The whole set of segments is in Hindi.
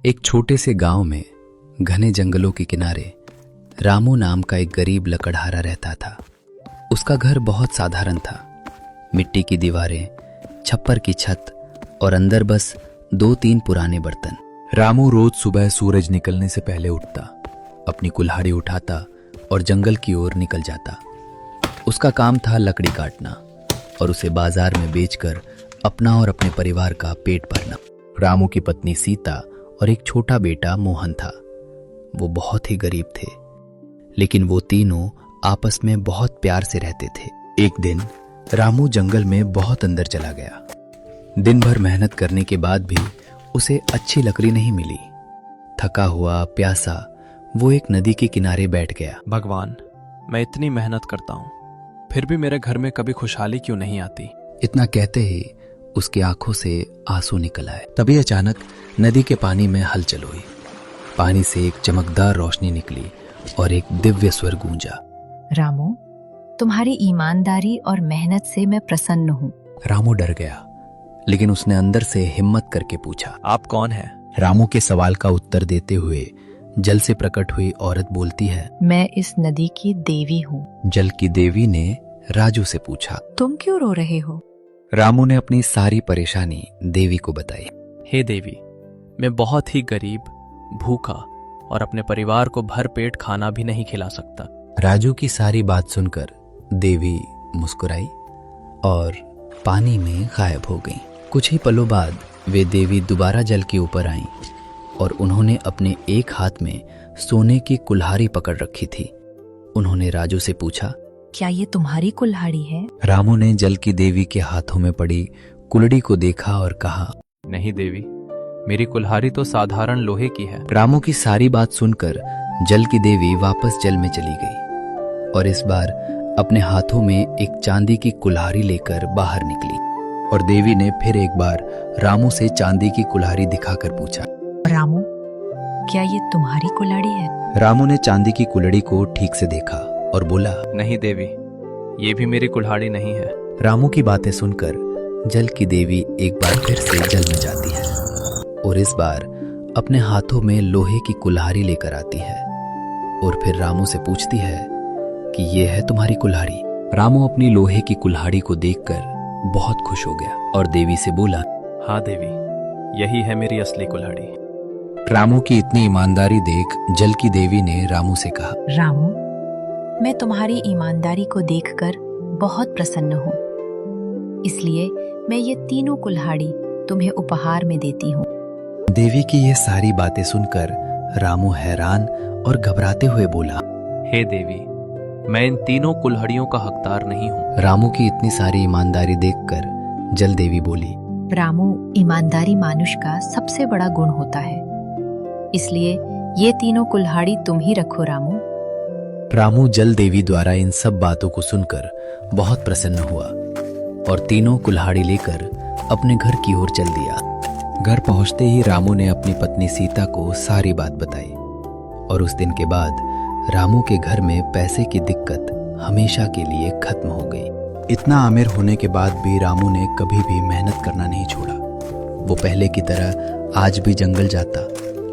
एक छोटे से गांव में घने जंगलों के किनारे रामू नाम का एक गरीब लकड़हारा रहता था। उसका घर बहुत साधारण था। मिट्टी की दीवारें, छप्पर की छत और अंदर बस 2-3 पुराने बर्तन। रामू रोज सुबह सूरज निकलने से पहले उठता, अपनी कुल्हाड़ी उठाता और जंगल की ओर निकल जाता। उसका काम था लकड़ी काटना और उसे बाजार में बेचकर अपना और अपने परिवार का पेट भरना। रामू की पत्नी सीता और एक छोटा बेटा मोहन था। वो बहुत ही गरीब थे, लेकिन वो तीनों आपस में बहुत प्यार से रहते थे। एक दिन रामू जंगल में बहुत अंदर चला गया। दिन भर मेहनत करने के बाद भी उसे अच्छी लकड़ी नहीं मिली। थका हुआ, प्यासा, वो एक नदी के किनारे बैठ गया। भगवान, मैं इतनी मेहनत करता हूँ, फिर भी मेरे घर में कभी खुशहाली क्यों नहीं आती? इतना कहते ही उसकी आंखों से आंसू निकल आए। तभी अचानक नदी के पानी में हलचल हुई। पानी से एक चमकदार रोशनी निकली और एक दिव्य स्वर गूंजा। रामू, तुम्हारी ईमानदारी और मेहनत से मैं प्रसन्न हूँ। रामू डर गया, लेकिन उसने अंदर से हिम्मत करके पूछा, आप कौन हैं? रामू के सवाल का उत्तर देते हुए जल से प्रकट हुई औरत बोलती है, मैं इस नदी की देवी हूँ। जल की देवी ने राजू से पूछा, तुम क्यों रो रहे हो? रामू ने अपनी सारी परेशानी देवी को बताई। हे देवी, मैं बहुत ही गरीब, भूखा और अपने परिवार को भर पेट खाना भी नहीं खिला सकता। राजू की सारी बात सुनकर देवी मुस्कुराई और पानी में गायब हो गई। कुछ ही पलों बाद वे देवी दोबारा जल के ऊपर आईं और उन्होंने अपने एक हाथ में सोने की कुल्हाड़ी पकड़ रखी थी। उन्होंने राजू से पूछा, क्या ये तुम्हारी कुल्हाड़ी है? रामू ने जल की देवी के हाथों में पड़ी कुल्हाड़ी को देखा और कहा, नहीं देवी, मेरी कुल्हाड़ी तो साधारण लोहे की है। रामू की सारी बात सुनकर जल की देवी वापस जल में चली गई और इस बार अपने हाथों में एक चांदी की कुल्हाड़ी लेकर बाहर निकली। और देवी ने फिर एक बार रामू से चांदी की कुल्हाड़ी दिखाकर पूछा, रामू, क्या ये तुम्हारी कुल्हाड़ी है? रामू ने चांदी की कुल्हाड़ी को ठीक से देखा और बोला, नहीं देवी, ये भी मेरी कुल्हाड़ी नहीं है। रामू की बातें सुनकर जल की देवी एक बार फिर से जल में जाती है और इस बार अपने हाथों में लोहे की कुल्हाड़ी लेकर आती है और फिर रामू से पूछती है कि ये है तुम्हारी कुल्हाड़ी। रामू अपनी लोहे की कुल्हाड़ी को देखकर बहुत खुश हो गया और देवी से बोला, हाँ देवी, यही है मेरी असली कुल्हाड़ी। रामू की इतनी ईमानदारी देख जल की देवी ने रामू से कहा, रामू, मैं तुम्हारी ईमानदारी को देखकर बहुत प्रसन्न हूँ, इसलिए मैं ये तीनों कुल्हाड़ी तुम्हें उपहार में देती हूँ। देवी की ये सारी बातें सुनकर रामू हैरान और घबराते हुए बोला, हे देवी, मैं इन तीनों कुल्हाड़ियों का हकदार नहीं हूँ। रामू की इतनी सारी ईमानदारी देखकर जल देवी बोली, रामू, ईमानदारी मानुष का सबसे बड़ा गुण होता है, इसलिए ये तीनों कुल्हाड़ी तुम ही रखो रामू। रामू जल देवी द्वारा इन सब बातों को सुनकर बहुत प्रसन्न हुआ और तीनों कुल्हाड़ी लेकर अपने घर की ओर चल दिया। घर पहुंचते ही रामू ने अपनी पत्नी सीता को सारी बात बताई और उस दिन के बाद रामू के घर में पैसे की दिक्कत हमेशा के लिए खत्म हो गई। इतना आमिर होने के बाद भी रामू ने कभी भी मेहनत करना नहीं छोड़ा। वो पहले की तरह आज भी जंगल जाता,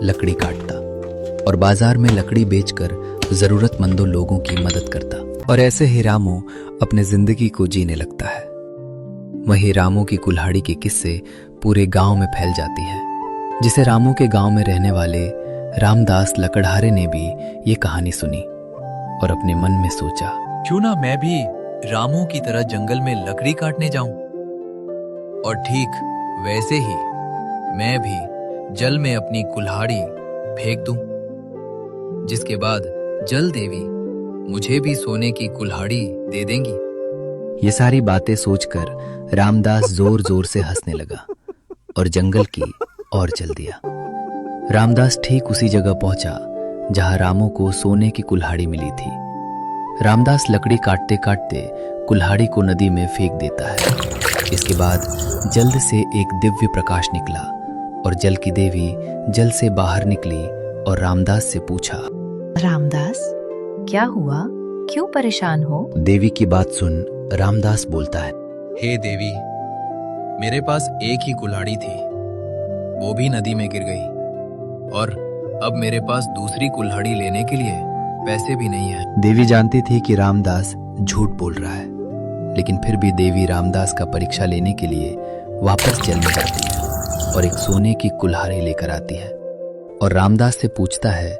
लकड़ी काटता और बाजार में लकड़ी बेचकर जरूरतमंदों लोगों की मदद करता। और ऐसे ही रामू अपने जिंदगी को जीने लगता है। वहीं रामू की कुल्हाड़ी के किस्से पूरे गांव में फैल जाती है, जिसे रामू के गांव में रहने वाले रामदास लकड़हारे ने भी ये कहानी सुनी और अपने मन में सोचा, क्यों ना मैं भी रामू की तरह जंगल में लकड़ी काटने जाऊं और ठीक वैसे ही मैं भी जल में अपनी कुल्हाड़ी फेंक दूं, जिसके बाद जल देवी मुझे भी सोने की कुल्हाड़ी दे देंगी। ये सारी बातें सोचकर रामदास जोर जोर से हंसने लगा और जंगल की ओर चल दिया। रामदास ठीक उसी जगह पहुंचा जहां रामू को सोने की कुल्हाड़ी मिली थी। रामदास लकड़ी काटते काटते कुल्हाड़ी को नदी में फेंक देता है। इसके बाद जल्द से एक दिव्य प्रकाश निकला और जल की देवी जल से बाहर निकली और रामदास से पूछा, रामदास, क्या हुआ? क्यों परेशान हो? देवी की बात सुन रामदास बोलता है, हे देवी, मेरे पास एक ही कुल्हाड़ी थी, वो भी नदी में गिर गई और अब मेरे पास दूसरी कुल्हाड़ी लेने के लिए पैसे भी नहीं है। देवी जानती थी कि रामदास झूठ बोल रहा है, लेकिन फिर भी देवी रामदास का परीक्षा लेने के लिए वापस जल में जाती है और एक सोने की कुल्हाड़ी लेकर आती है और रामदास से पूछता है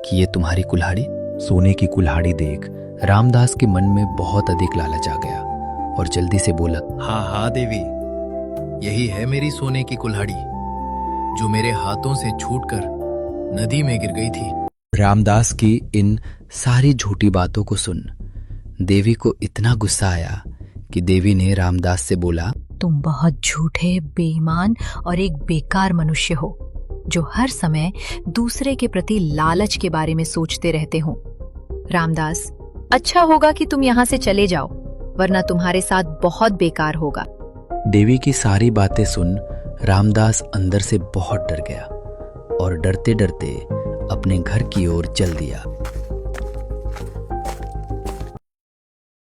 कि ये तुम्हारी कुल्हाड़ी? सोने की कुल्हाड़ी देख रामदास के मन में बहुत अधिक लालच आ गया और जल्दी से बोला, हाँ हाँ देवी, यही है मेरी सोने की कुल्हाड़ी जो मेरे हाथों से छूटकर नदी में गिर गई थी। रामदास की इन सारी झूठी बातों को सुन देवी को इतना गुस्सा आया कि देवी ने रामदास से बोला, तुम बहुत झूठे, बेईमान और एक बेकार मनुष्य हो जो हर समय दूसरे के प्रति लालच के बारे में सोचते रहते हो। रामदास, अच्छा होगा कि तुम यहाँ से चले जाओ, वरना तुम्हारे साथ बहुत बेकार होगा। देवी की सारी बातें सुन रामदास अंदर से बहुत डर गया और डरते डरते अपने घर की ओर चल दिया।